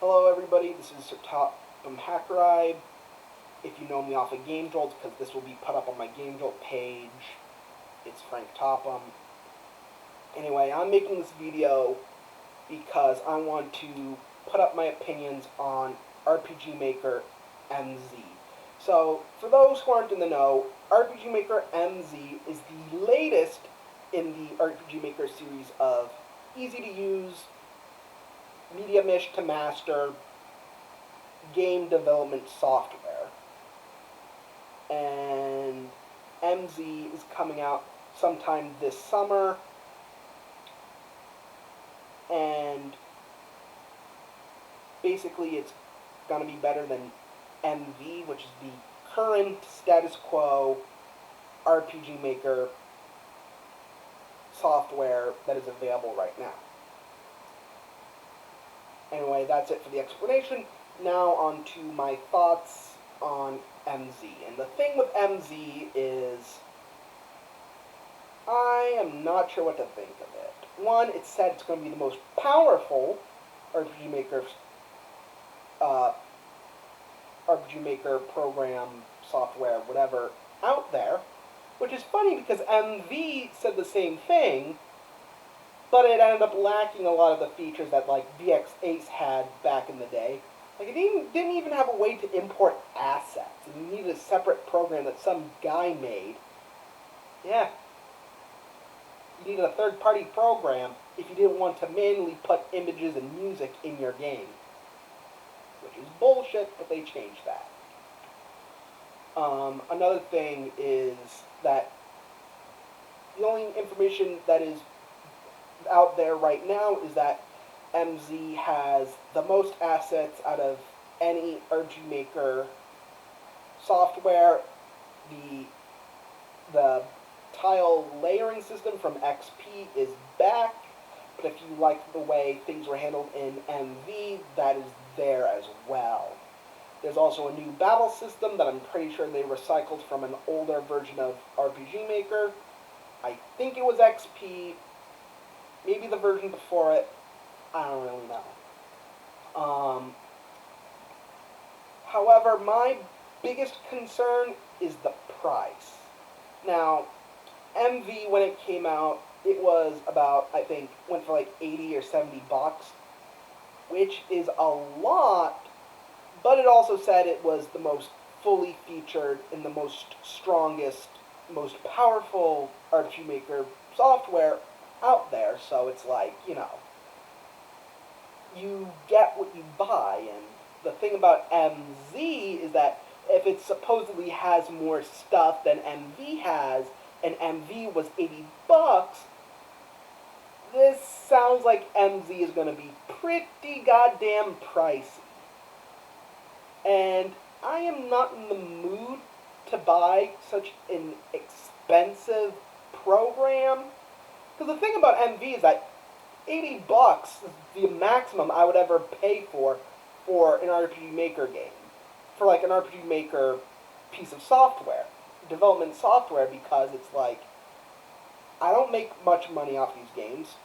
Hello everybody, this is Sir Top from HackerEye. If you know me off of Game Jolt, because this will be put up on my Game Jolt page, it's Frank Topham. Anyway, I'm making this video because I want to put up my opinions on RPG Maker MZ. So, for those who aren't in the know, RPG Maker MZ is the latest in the RPG Maker series of easy-to-use, medium-ish to master game development software. And MZ is coming out sometime this summer. And basically it's going to be better than MV, which is the current status quo RPG Maker software that is available right now. Anyway, that's it for the explanation. Now on to my thoughts on MZ. And the thing with MZ is I am not sure what to think of it. One, it said it's going to be the most powerful RPG Maker program, software, whatever, out there. Which is funny because MV said the same thing, but it ended up lacking a lot of the features that like VX Ace had back in the day. Like it didn't even have a way to import assets. And you needed a separate program that some guy made. Yeah. You needed a third-party program if you didn't want to manually put images and music in your game. Which is bullshit, but they changed that. Another thing is that the only information that is out there right now is that MZ has the most assets out of any RPG Maker software. The tile layering system from XP is back, but if you like the way things were handled in MV, that is there as well. There's also a new battle system that I'm pretty sure they recycled from an older version of RPG Maker. I think it was XP, maybe the version before it. I don't really know. However, my biggest concern is the price. Now, MV, when it came out, it was about, I think, went for like 80 or 70 bucks, which is a lot, but it also said it was the most fully featured and the most strongest, most powerful RPG Maker software out there, so it's like, you know, you get what you buy. And the thing about MZ is that if it supposedly has more stuff than MV has, and MV was 80 bucks, this sounds like MZ is going to be pretty goddamn pricey. And I am not in the mood to buy such an expensive program. Because the thing about MV is that 80 bucks is the maximum I would ever pay for an RPG Maker game. For like an RPG Maker piece of software, development software, because it's like, I don't make much money off these games,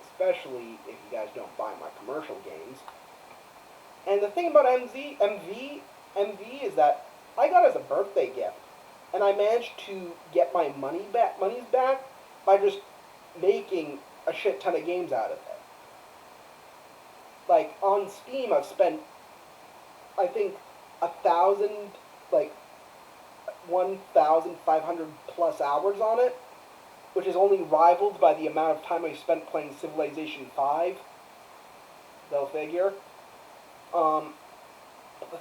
especially if you guys don't buy my commercial games. And the thing about MV is that I got it as a birthday gift, and I managed to get my money's back by just making a shit ton of games out of it. Like on Steam, I've spent, I think, 1,500 plus hours on it, which is only rivaled by the amount of time I spent playing Civilization 5. Go figure. The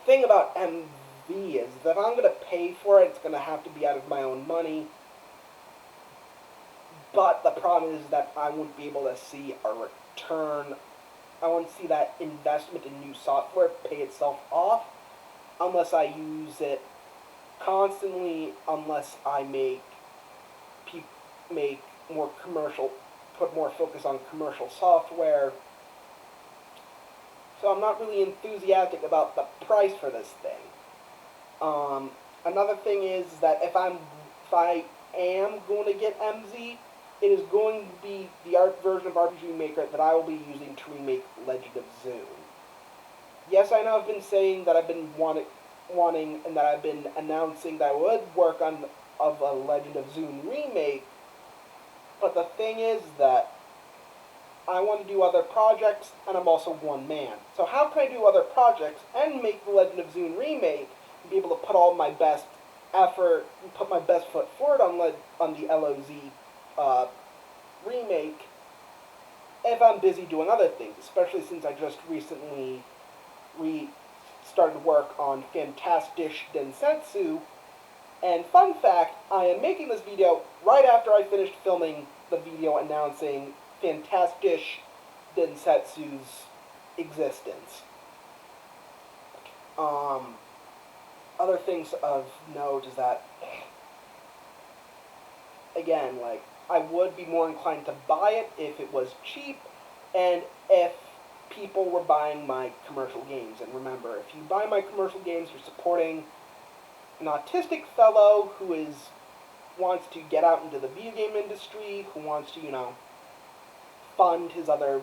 thing about MV is that if I'm going to pay for it, it's going to have to be out of my own money. But the problem is that I won't be able to see a return. I won't see that investment in new software pay itself off unless I use it constantly, unless I make more commercial, put more focus on commercial software. So I'm not really enthusiastic about the price for this thing. Another thing is that if I am going to get MZ, it is going to be the art version of RPG Maker that I will be using to remake Legend of Zoom. yes, I know I've been saying that I've been wanting and that I've been announcing that I would work on of a Legend of Zoom remake, but the thing is that I want to do other projects, and I'm also one man. So how can I do other projects and make the Legend of Zoom remake and be able to put all my best effort, and put my best foot forward on the LOZ remake if I'm busy doing other things, especially since I just recently started work on Fantastic Densetsu. And fun fact, I am making this video right after I finished filming the video announcing Fantastic Densetsu's existence. Other things of note is that, again, like, I would be more inclined to buy it if it was cheap and if people were buying my commercial games. And remember, if you buy my commercial games, you're supporting an autistic fellow who wants to get out into the video game industry, who wants to, fund his other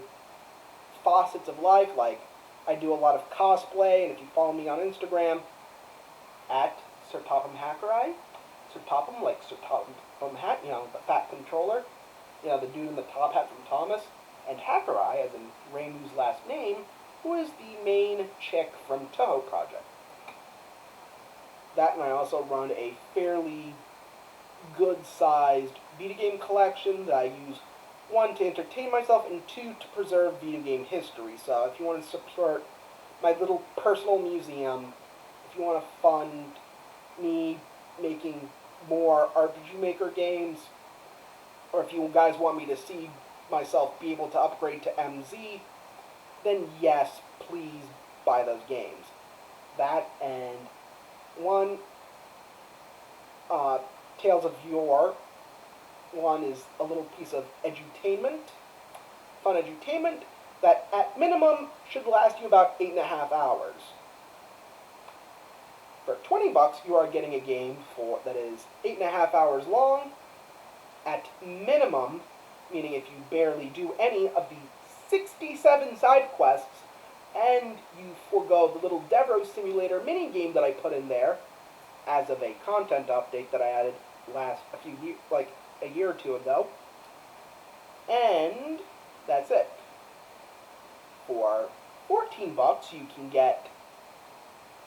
facets of life. Like, I do a lot of cosplay, and if you follow me on Instagram, at Sir Topham Hackerai, Sir Topham, like Sir Topham Hat, the fat controller, the dude in the top hat from Thomas, and Hackerai, as in Reimu's last name, who is the main chick from Toho Project. That, and I also run a fairly good-sized video game collection that I use, one, to entertain myself, and two, to preserve video game history. So if you want to support my little personal museum, if you want to fund me making more RPG Maker games, or if you guys want me to see myself be able to upgrade to MZ, then yes, please buy those games. That and one, Tales of Yore. One is a little piece of edutainment, fun edutainment, that at minimum should last you about 8.5 hours. For $20, you are getting a game that is 8.5 hours long, at minimum, meaning if you barely do any of the 67 side quests, and you forego the little Devro Simulator mini-game that I put in there, as of a content update that I added a year or two ago. And that's it. For $14, you can get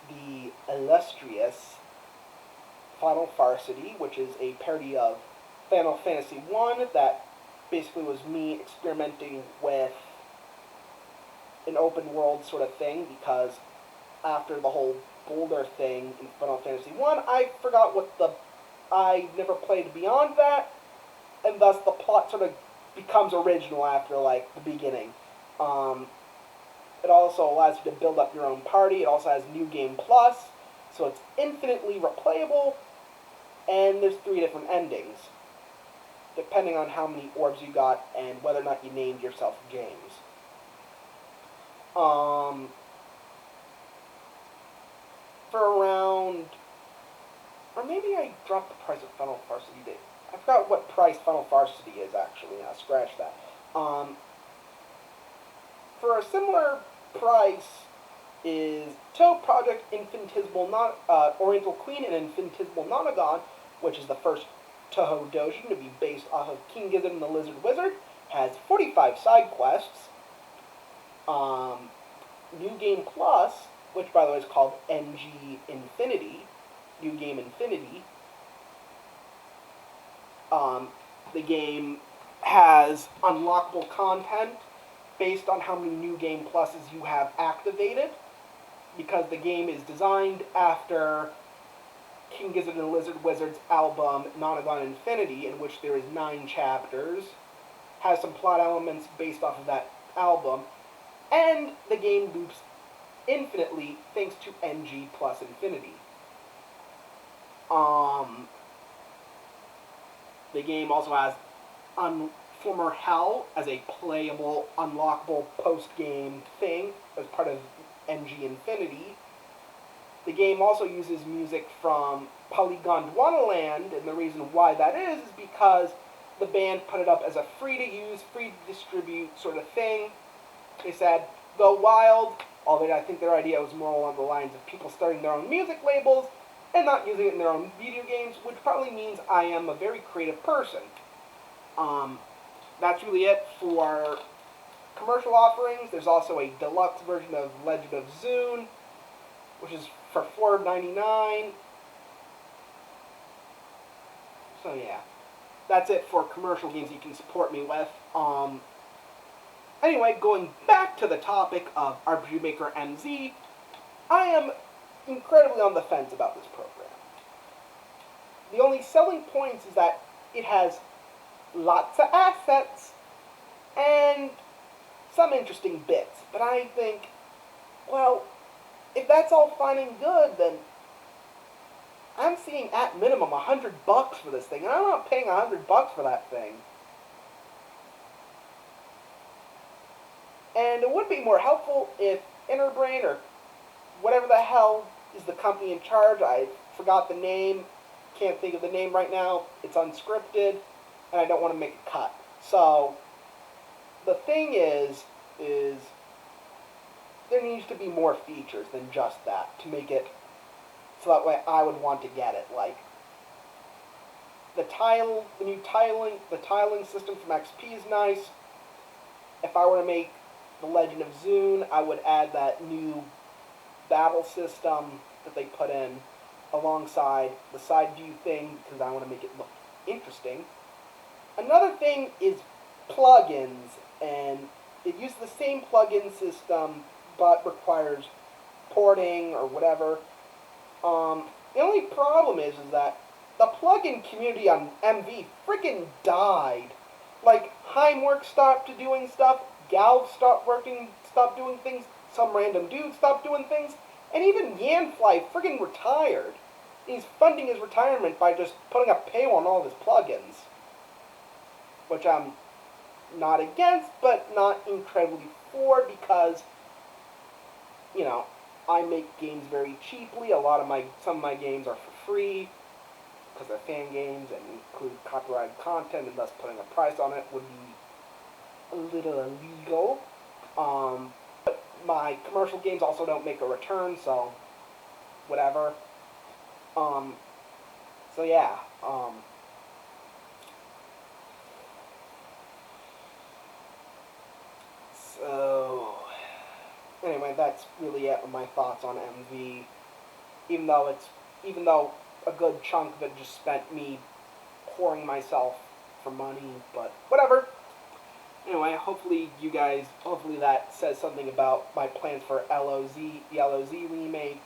the illustrious Final Farsity, which is a parody of Final Fantasy 1 that basically was me experimenting with an open world sort of thing, because after the whole Boulder thing in Final Fantasy 1, I never played beyond that, and thus the plot sort of becomes original after, the beginning. It also allows you to build up your own party. It also has New Game Plus, so it's infinitely replayable, and there's 3 different endings, depending on how many orbs you got and whether or not you named yourself James. For around, or maybe I dropped the price of Final Farsity. I forgot what price Final Farsity is, actually. Now, scratch that. For a similar price is Toho Project Oriental Queen and Infinitesimal Nonagon, which is the first Toho doujin to be based off of King Gizzard and the Lizard Wizard. Has 45 side quests. New Game Plus, which by the way is called NG Infinity, New Game Infinity. The game has unlockable content based on how many New Game Pluses you have activated, because the game is designed after King Gizzard and the Lizard Wizard's album Nonagon Infinity, in which there is 9 chapters, has some plot elements based off of that album, and the game loops infinitely thanks to NG plus Infinity. The game also has Former Hell as a playable, unlockable post-game thing as part of NG Infinity. The game also uses music from Polygon Dwanaland, and the reason why that is because the band put it up as a free-to-use, free-to-distribute sort of thing. They said, go wild, Although I think their idea was more along the lines of people starting their own music labels and not using it in their own video games, which probably means I am a very creative person. Um, that's really it for commercial offerings. There's also a deluxe version of Legend of Zune, which is for $4.99. So yeah, that's it for commercial games you can support me with. Anyway, going back to the topic of RPG Maker MZ, I am incredibly on the fence about this program. The only selling points is that it has lots of assets and some interesting bits. But I think, well, if that's all fine and good, then I'm seeing at minimum $100 for this thing, and I'm not paying $100 for that thing. And it would be more helpful if Interbrain or whatever the hell is the company in charge, I forgot the name, can't think of the name right now, it's unscripted, and I don't want to make a cut. So, the thing is there needs to be more features than just that to make it so that way I would want to get it. Like, the tiling system from XP is nice. If I were to make the Legend of Zune, I would add that new battle system that they put in alongside the side view thing because I want to make it look interesting. Another thing is plugins, and it uses the same plugin system but requires porting or whatever. The only problem is that the plugin community on MV freaking died. Like, Heimwork stopped doing stuff, Galv stopped doing things, some random dude stopped doing things, and even Yanfly friggin' retired. He's funding his retirement by just putting a paywall on all of his plugins. Which I'm not against, but not incredibly for, because, you know, I make games very cheaply. Some of my games are for free, because they're fan games and include copyrighted content, and thus putting a price on it would be a little illegal. But my commercial games also don't make a return, so whatever. So yeah. So anyway, that's really it with my thoughts on MV. Even though a good chunk of it just spent me whoring myself for money, but whatever. Anyway, hopefully that says something about my plans for the LOZ remake.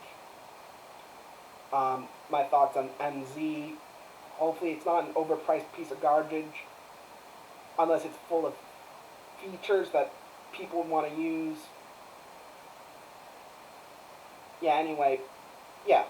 My thoughts on MZ. Hopefully it's not an overpriced piece of garbage, unless it's full of features that people want to use. Yeah, anyway, yeah.